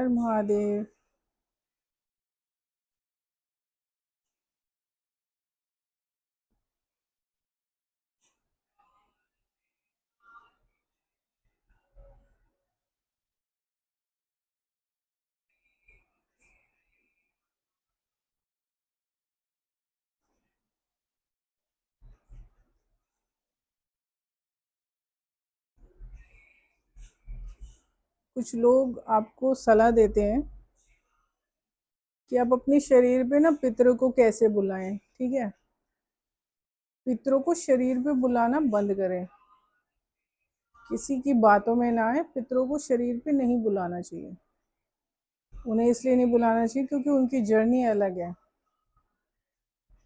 हर महादेव। कुछ लोग आपको सलाह देते हैं कि आप अपने शरीर पे ना पितरों को कैसे बुलाएं। ठीक है, पितरों को शरीर पे बुलाना बंद करें। किसी की बातों में ना आए, पितरों को शरीर पे नहीं बुलाना चाहिए। उन्हें इसलिए नहीं बुलाना चाहिए क्योंकि उनकी जर्नी अलग है।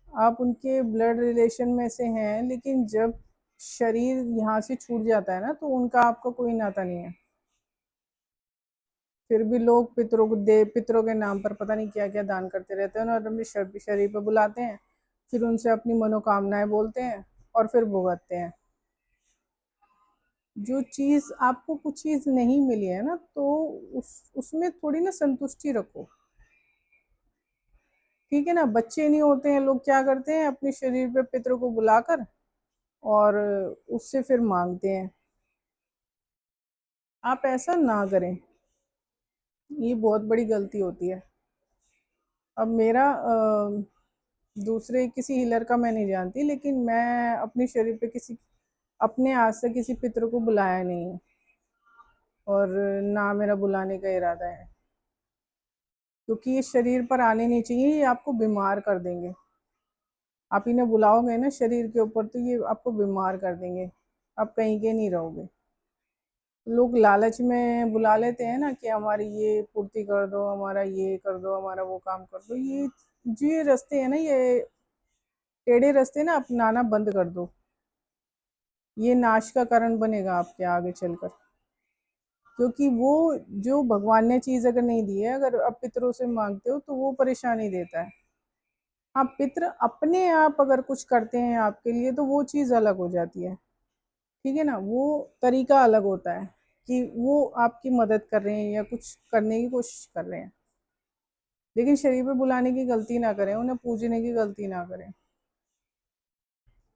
आप उनके ब्लड रिलेशन में से हैं, लेकिन जब शरीर यहाँ से छूट जाता है ना, तो उनका आपका कोई नाता नहीं है। फिर भी लोग पितरों को दे पितरों के नाम पर पता नहीं क्या क्या दान करते रहते हैं और अपने शरीर पे बुलाते हैं। फिर उनसे अपनी मनोकामनाएं बोलते हैं और फिर भुगतते हैं। जो चीज आपको कुछ चीज नहीं मिली है ना, तो उसमें थोड़ी ना संतुष्टि रखो। ठीक है ना, बच्चे नहीं होते हैं, लोग क्या करते हैं, अपने शरीर पे पितरों को बुलाकर और उससे फिर मांगते हैं। आप ऐसा ना करें, ये बहुत बड़ी गलती होती है। अब मेरा दूसरे किसी हीलर का मैं नहीं जानती, लेकिन मैं अपने शरीर पे किसी अपने आज तक किसी पितर को बुलाया नहीं है और ना मेरा बुलाने का इरादा है, क्योंकि ये शरीर पर आने नहीं चाहिए। ये आपको बीमार कर देंगे। आप इन्हें बुलाओगे ना शरीर के ऊपर, तो ये आपको बीमार कर देंगे। आप कहीं के नहीं रहोगे। लोग लालच में बुला लेते हैं ना कि हमारी ये पूर्ति कर दो, हमारा ये कर दो, हमारा वो काम कर दो। ये जो ये रास्ते हैं ना, ये टेढ़े रास्ते ना अपनाना बंद कर दो। ये नाश का कारण बनेगा आपके आगे चलकर। क्योंकि वो जो भगवान ने चीज अगर नहीं दी है, अगर आप पितरों से मांगते हो, तो वो परेशानी देता है। हाँ, पितर अपने आप अगर कुछ करते हैं आपके लिए, तो वो चीज अलग हो जाती है। ठीक है ना, वो तरीका अलग होता है कि वो आपकी मदद कर रहे हैं या कुछ करने की कोशिश कर रहे हैं। लेकिन शरीर पे बुलाने की गलती ना करें, उन्हें पूजने की गलती ना करें।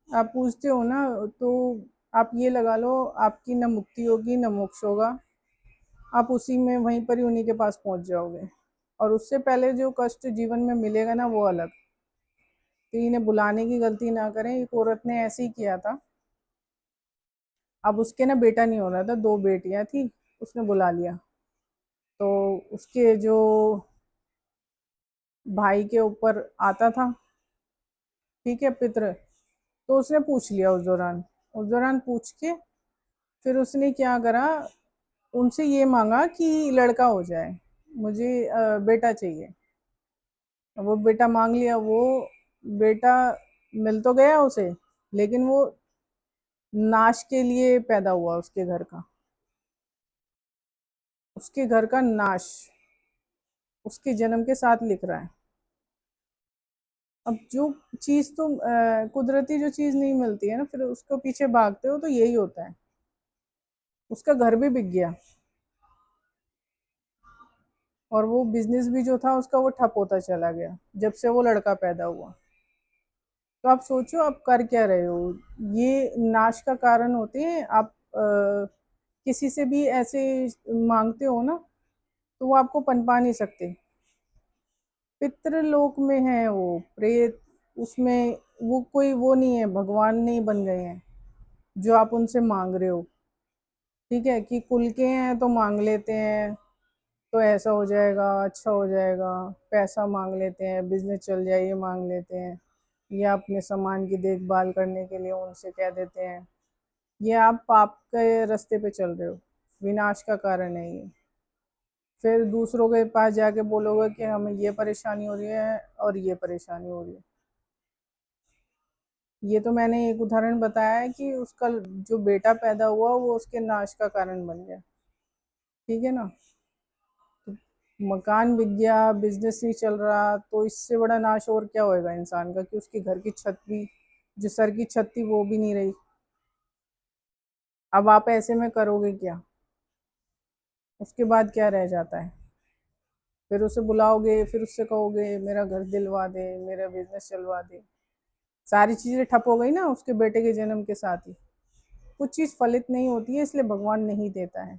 आप पूछते हो ना, तो आप ये लगा लो, आपकी न मुक्ति होगी न मोक्ष होगा। आप उसी में वहीं पर ही उन्हीं के पास पहुंच जाओगे। और उससे पहले जो कष्ट जीवन में मिलेगा ना, वो अलग। तो इन्हें बुलाने की गलती ना करें। एक औरत ने ऐसे ही किया था। अब उसके ना बेटा नहीं हो रहा था, दो बेटियां थी। उसने बुला लिया, तो उसके जो भाई के ऊपर आता था, ठीक है, पितृ, तो उसने पूछ लिया उस दौरान पूछ के फिर उसने क्या करा, उनसे ये मांगा कि लड़का हो जाए, मुझे बेटा चाहिए। वो बेटा मांग लिया। वो बेटा मिल तो गया उसे, लेकिन वो नाश के लिए पैदा हुआ। उसके घर का नाश उसके जन्म के साथ लिख रहा है। अब जो चीज तो कुदरती जो चीज नहीं मिलती है ना, फिर उसको पीछे भागते हो, तो यही होता है। उसका घर भी बिक गया और वो बिजनेस भी जो था उसका, वो ठप होता चला गया जब से वो लड़का पैदा हुआ। तो आप सोचो, आप कर क्या रहे हो। ये नाश का कारण होते हैं। आप किसी से भी ऐसे मांगते हो ना, तो वो आपको पनपा नहीं सकते। पितृलोक में है वो प्रेत, उसमें वो कोई वो नहीं है, भगवान नहीं बन गए हैं जो आप उनसे मांग रहे हो। ठीक है, कि कुल के हैं तो मांग लेते हैं, तो ऐसा हो जाएगा, अच्छा हो जाएगा। पैसा मांग लेते हैं, बिजनेस चल जाए, ये मांग लेते हैं। या अपने सामान की देखभाल करने के लिए उनसे कह देते हैं। ये आप पाप के रास्ते पे चल रहे हो। विनाश का कारण है ये। फिर दूसरों के पास जाके बोलोगे कि हमें ये परेशानी हो रही है और ये परेशानी हो रही है। ये तो मैंने एक उदाहरण बताया है कि उसका जो बेटा पैदा हुआ, वो उसके नाश का कारण बन गया। ठीक है ना। तो मकान बिक गया, बिजनेस नहीं चल रहा, तो इससे बड़ा नाश और क्या होएगा इंसान का, कि उसके घर की छत भी, जो सर की छत थी, वो भी नहीं रही। अब आप ऐसे में करोगे क्या? उसके बाद क्या रह जाता है? फिर उसे बुलाओगे, फिर उससे कहोगे मेरा घर दिलवा दे, मेरा बिजनेस चलवा दे। सारी चीज़ें ठप हो गई ना उसके बेटे के जन्म के साथ ही। कुछ चीज़ फलित नहीं होती है, इसलिए भगवान नहीं देता है।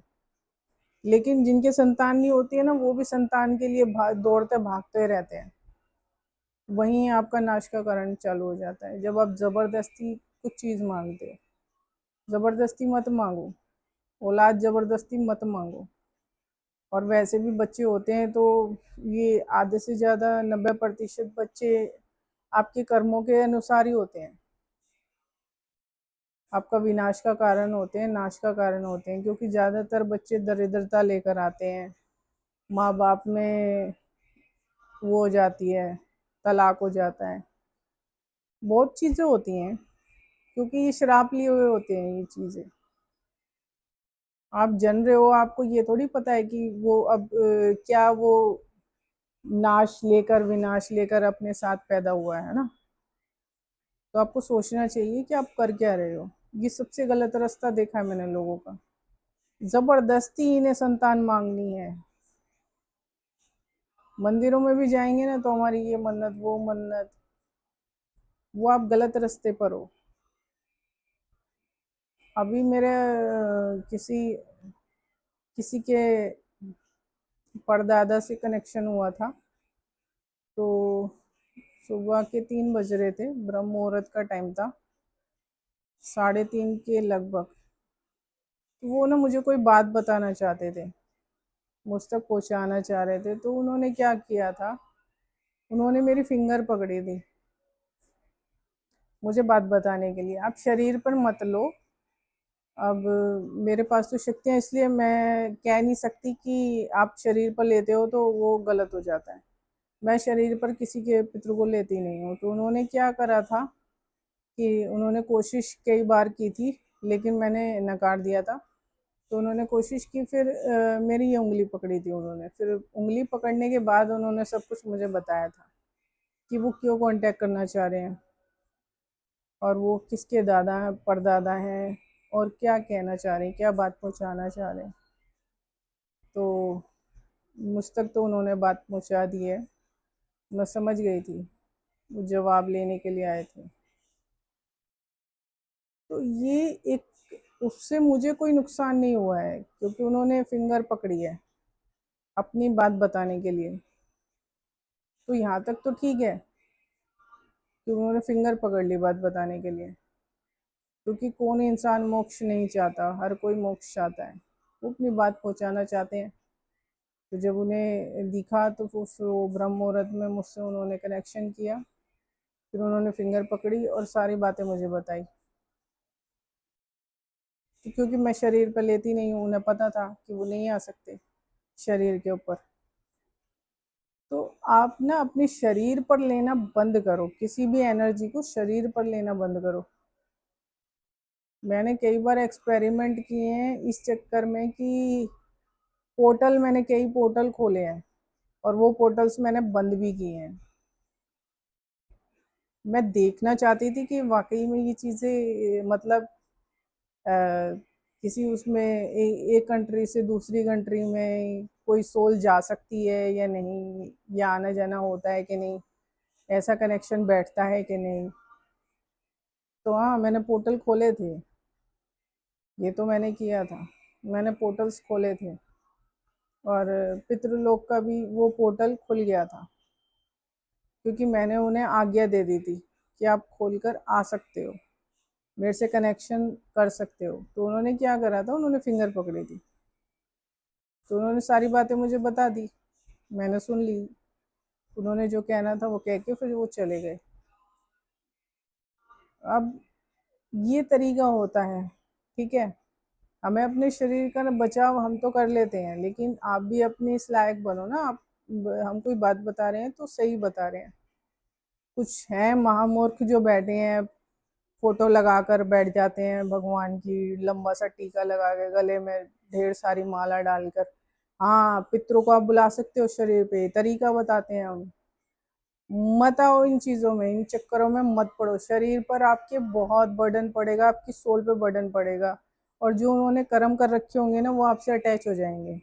लेकिन जिनके संतान नहीं होती है ना, वो भी संतान के लिए दौड़ते भागते रहते हैं। वहीं आपका नाश का कारण चालू हो जाता है, जब आप ज़बरदस्ती कुछ चीज़ मांगते हो। ज़बरदस्ती मत मांगो, औलाद ज़बरदस्ती मत मांगो। और वैसे भी बच्चे होते हैं तो ये आधे से ज़्यादा 90% बच्चे आपके कर्मों के अनुसार ही होते हैं। आपका विनाश का कारण होते हैं, नाश का कारण होते हैं, क्योंकि ज़्यादातर बच्चे दरिद्रता लेकर आते हैं। माँ बाप में वो हो जाती है, तलाक हो जाता है, बहुत चीज़ें होती हैं, क्योंकि ये श्राप लिए हुए होते हैं ये चीज़ें। आप जन रहे हो, आपको ये थोड़ी पता है कि वो अब क्या वो नाश लेकर विनाश लेकर अपने साथ पैदा हुआ है ना। तो आपको सोचना चाहिए कि आप कर क्या रहे हो। ये सबसे गलत रास्ता देखा है मैंने लोगों का, जबरदस्ती इन्हें संतान मांगनी है। मंदिरों में भी जाएंगे ना तो हमारी ये मन्नत वो मन्नत, वो आप गलत रास्ते पर हो। अभी मेरे किसी किसी के परदादा से कनेक्शन हुआ था। तो सुबह के 3 बज रहे थे, ब्रह्म मुहूर्त का टाइम था, 3:30 के लगभग। तो वो ना मुझे कोई बात बताना चाहते थे, मुझ तक पहुँचाना चाह रहे थे। तो उन्होंने क्या किया था, उन्होंने मेरी फिंगर पकड़ी थी मुझे बात बताने के लिए। आप शरीर पर मत लो। अब मेरे पास तो शक्तियाँ, इसलिए मैं कह नहीं सकती कि आप शरीर पर लेते हो तो वो गलत हो जाता है। मैं शरीर पर किसी के पितृ को लेती नहीं हूँ। तो उन्होंने क्या करा था कि उन्होंने कोशिश कई बार की थी, लेकिन मैंने नकार दिया था। तो उन्होंने कोशिश की, फिर मेरी ये उँगली पकड़ी थी उन्होंने। फिर उँगली पकड़ने के बाद उन्होंने सब कुछ मुझे बताया था कि वो क्यों कांटेक्ट करना चाह रहे हैं, और वो किसके दादा हैं, परदादा हैं, और क्या कहना चाह रहे हैं, क्या बात पहुंचाना चाह रहे हैं। तो मुझ तक तो उन्होंने बात पहुंचा दी है, मैं समझ गई थी, वो जवाब लेने के लिए आए थे। तो ये एक, उससे मुझे कोई नुकसान नहीं हुआ है, क्योंकि उन्होंने फिंगर पकड़ी है अपनी बात बताने के लिए। तो यहाँ तक तो ठीक है कि उन्होंने फिंगर पकड़ ली बात बताने के लिए, क्योंकि कौन इंसान मोक्ष नहीं चाहता, हर कोई मोक्ष चाहता है। वो अपनी बात पहुंचाना चाहते हैं। तो जब उन्हें दिखा तो उस ब्रह्म मुहूर्त में मुझसे उन्होंने कनेक्शन किया। फिर उन्होंने फिंगर पकड़ी और सारी बातें मुझे बताई। तो क्योंकि मैं शरीर पर लेती नहीं हूँ, उन्हें पता था कि वो नहीं आ सकते शरीर के ऊपर। तो आप ना अपने शरीर पर लेना बंद करो, किसी भी एनर्जी को शरीर पर लेना बंद करो। मैंने कई बार एक्सपेरिमेंट किए हैं इस चक्कर में कि पोर्टल, मैंने कई पोर्टल खोले हैं और वो पोर्टल्स मैंने बंद भी किए हैं। मैं देखना चाहती थी कि वाकई में ये चीज़ें मतलब अ, किसी उसमें एक कंट्री से दूसरी कंट्री में कोई सोल जा सकती है या नहीं, या आना जाना होता है कि नहीं, ऐसा कनेक्शन बैठता है कि नहीं। तो हाँ, मैंने पोर्टल खोले थे, ये तो मैंने किया था। मैंने पोर्टल्स खोले थे, और पितृलोक का भी वो पोर्टल खुल गया था, क्योंकि मैंने उन्हें आज्ञा दे दी थी कि आप खोलकर आ सकते हो, मेरे से कनेक्शन कर सकते हो। तो उन्होंने क्या करा था, उन्होंने फिंगर पकड़ी थी। तो उन्होंने सारी बातें मुझे बता दी, मैंने सुन ली। उन्होंने जो कहना था वो कह के फिर वो चले गए। अब ये तरीका होता है, ठीक है। हमें अपने शरीर का ना बचाव हम तो कर लेते हैं, लेकिन आप भी अपने इस लायक बनो ना। आप हम कोई बात बता रहे हैं तो सही बता रहे हैं। कुछ हैं महामूर्ख जो बैठे हैं, फोटो लगाकर बैठ जाते हैं भगवान की, लंबा सा टीका लगा के, गले में ढेर सारी माला डालकर। हाँ, पितरों को आप बुला सकते हो शरीर पे, तरीका बताते हैं हम। मत आओ इन चीज़ों में, इन चक्करों में मत पड़ो। शरीर पर आपके बहुत बर्डन पड़ेगा, आपकी सोल पे बर्डन पड़ेगा, और जो उन्होंने कर्म कर रखे होंगे ना वो आपसे अटैच हो जाएंगे।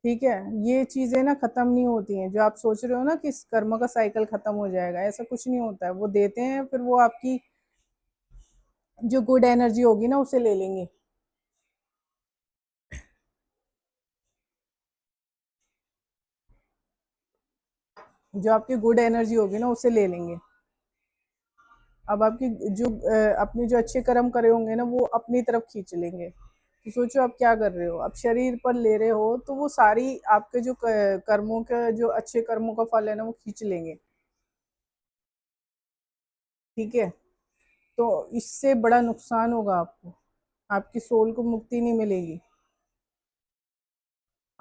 ठीक है, ये चीजें ना खत्म नहीं होती हैं। जो आप सोच रहे हो ना कि इस कर्म का साइकिल खत्म हो जाएगा, ऐसा कुछ नहीं होता है। वो देते हैं, फिर वो आपकी जो गुड एनर्जी होगी ना उसे ले लेंगे। जो आपकी गुड एनर्जी होगी ना उसे ले लेंगे। अब आपकी जो अपने जो अच्छे कर्म करे होंगे ना वो अपनी तरफ खींच लेंगे। तो सोचो आप क्या कर रहे हो, आप शरीर पर ले रहे हो तो वो सारी आपके जो कर्मों के जो अच्छे कर्मों का फल है ना वो खींच लेंगे। ठीक है, तो इससे बड़ा नुकसान होगा आपको, आपकी सोल को मुक्ति नहीं मिलेगी।